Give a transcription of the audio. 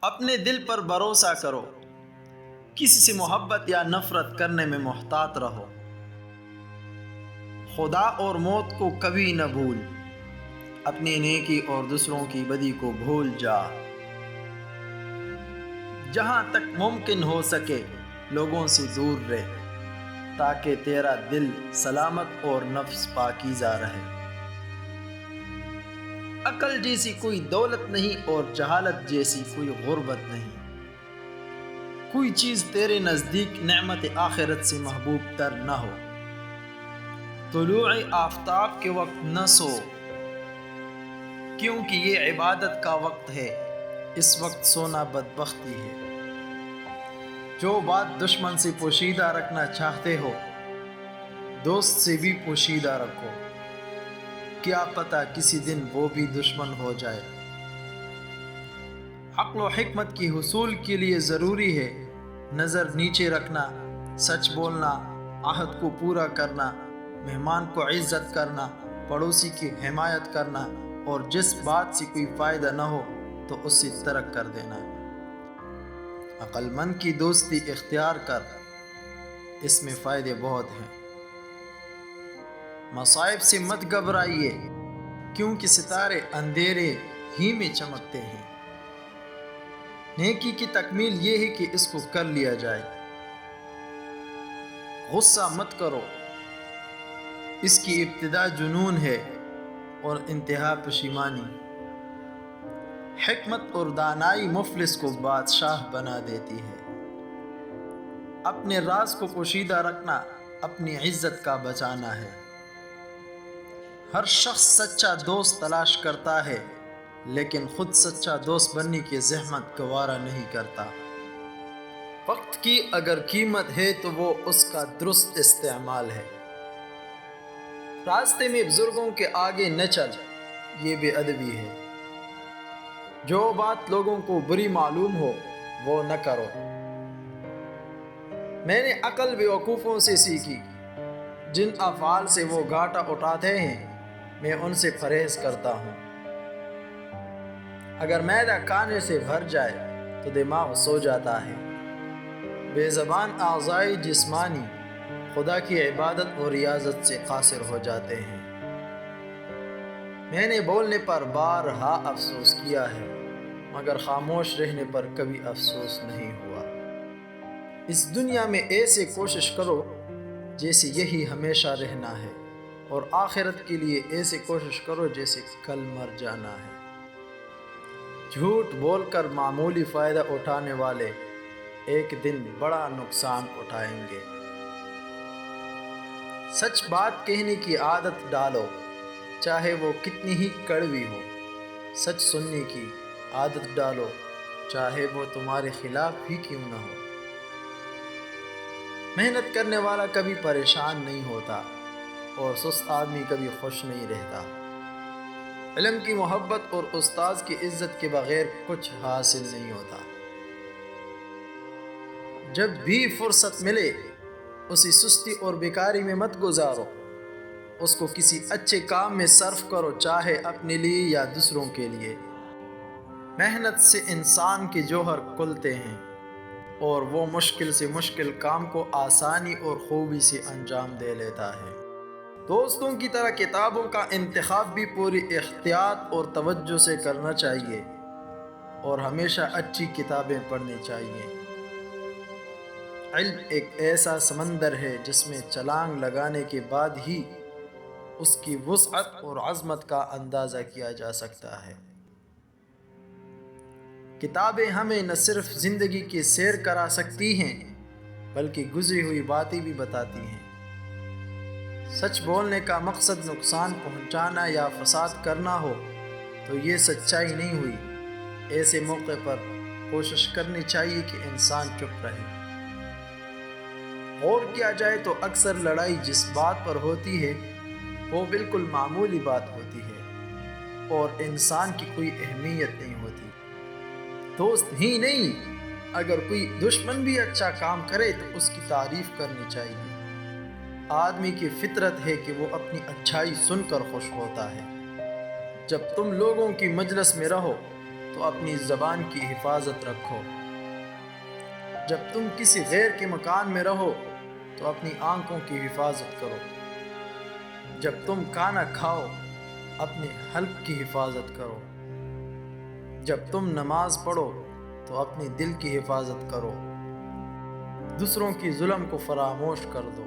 اپنے دل پر بھروسہ کرو، کسی سے محبت یا نفرت کرنے میں محتاط رہو۔ خدا اور موت کو کبھی نہ بھول، اپنی نیکی اور دوسروں کی بدی کو بھول جا۔ جہاں تک ممکن ہو سکے لوگوں سے دور رہ، تاکہ تیرا دل سلامت اور نفس پاکیزہ رہے۔ عقل جیسی کوئی دولت نہیں اور جہالت جیسی کوئی غربت نہیں۔ کوئی چیز تیرے نزدیک نعمت آخرت سے محبوب تر نہ ہو۔ طلوع آفتاب کے وقت نہ سو، کیونکہ یہ عبادت کا وقت ہے، اس وقت سونا بدبختی ہے۔ جو بات دشمن سے پوشیدہ رکھنا چاہتے ہو، دوست سے بھی پوشیدہ رکھو، کیا پتہ کسی دن وہ بھی دشمن ہو جائے۔ عقل و حکمت کی حصول کے لیے ضروری ہے نظر نیچے رکھنا، سچ بولنا، عہد کو پورا کرنا، مہمان کو عزت کرنا، پڑوسی کی حمایت کرنا، اور جس بات سے کوئی فائدہ نہ ہو تو اس سے ترک کر دینا۔ عقل مند کی دوستی اختیار کر، اس میں فائدے بہت ہیں۔ مصائب سے مت گھبرائیے، کیونکہ ستارے اندھیرے ہی میں چمکتے ہیں۔ نیکی کی تکمیل یہ ہے کہ اس کو کر لیا جائے۔ غصہ مت کرو، اس کی ابتدا جنون ہے اور انتہا پشیمانی۔ حکمت اور دانائی مفلس کو بادشاہ بنا دیتی ہے۔ اپنے راز کو پوشیدہ رکھنا اپنی عزت کا بچانا ہے۔ ہر شخص سچا دوست تلاش کرتا ہے، لیکن خود سچا دوست بننے کی زحمت گوارا نہیں کرتا۔ وقت کی اگر قیمت ہے تو وہ اس کا درست استعمال ہے۔ راستے میں بزرگوں کے آگے نہ چل، یہ بے ادبی ہے۔ جو بات لوگوں کو بری معلوم ہو وہ نہ کرو۔ میں نے عقل بیوقوفوں سے سیکھی، جن افعال سے وہ گھاٹا اٹھاتے ہیں میں ان سے پرہیز کرتا ہوں۔ اگر معدہ کھانے سے بھر جائے تو دماغ سو جاتا ہے۔ بے زبان اعضائے جسمانی خدا کی عبادت اور ریاضت سے قاصر ہو جاتے ہیں۔ میں نے بولنے پر بارہا افسوس کیا ہے، مگر خاموش رہنے پر کبھی افسوس نہیں ہوا۔ اس دنیا میں ایسے کوشش کرو جیسے یہی ہمیشہ رہنا ہے، اور آخرت کے لیے ایسے کوشش کرو جیسے کل مر جانا ہے۔ جھوٹ بول کر معمولی فائدہ اٹھانے والے ایک دن بڑا نقصان اٹھائیں گے۔ سچ بات کہنے کی عادت ڈالو، چاہے وہ کتنی ہی کڑوی ہو۔ سچ سننے کی عادت ڈالو، چاہے وہ تمہارے خلاف ہی کیوں نہ ہو۔ محنت کرنے والا کبھی پریشان نہیں ہوتا، اور سست آدمی کبھی خوش نہیں رہتا۔ علم کی محبت اور استاذ کی عزت کے بغیر کچھ حاصل نہیں ہوتا۔ جب بھی فرصت ملے اسے سستی اور بیکاری میں مت گزارو، اس کو کسی اچھے کام میں صرف کرو، چاہے اپنے لیے یا دوسروں کے لیے۔ محنت سے انسان کے جوہر کھلتے ہیں، اور وہ مشکل سے مشکل کام کو آسانی اور خوبی سے انجام دے لیتا ہے۔ دوستوں کی طرح کتابوں کا انتخاب بھی پوری احتیاط اور توجہ سے کرنا چاہیے، اور ہمیشہ اچھی کتابیں پڑھنی چاہیے۔ علم ایک ایسا سمندر ہے جس میں چھلانگ لگانے کے بعد ہی اس کی وسعت اور عظمت کا اندازہ کیا جا سکتا ہے۔ کتابیں ہمیں نہ صرف زندگی کی سیر کرا سکتی ہیں بلکہ گزری ہوئی باتیں بھی بتاتی ہیں۔ سچ بولنے کا مقصد نقصان پہنچانا یا فساد کرنا ہو تو یہ سچائی نہیں ہوئی۔ ایسے موقع پر کوشش کرنی چاہیے کہ انسان چپ رہے۔ غور کیا جائے تو اکثر لڑائی جس بات پر ہوتی ہے وہ بالکل معمولی بات ہوتی ہے، اور انسان کی کوئی اہمیت نہیں ہوتی۔ دوست ہی نہیں، اگر کوئی دشمن بھی اچھا کام کرے تو اس کی تعریف کرنی چاہیے۔ آدمی کی فطرت ہے کہ وہ اپنی اچھائی سن کر خوش ہوتا ہے۔ جب تم لوگوں کی مجلس میں رہو تو اپنی زبان کی حفاظت رکھو۔ جب تم کسی غیر کے مکان میں رہو تو اپنی آنکھوں کی حفاظت کرو۔ جب تم کھانا کھاؤ اپنے حلق کی حفاظت کرو۔ جب تم نماز پڑھو تو اپنے دل کی حفاظت کرو۔ دوسروں کی ظلم کو فراموش کر دو۔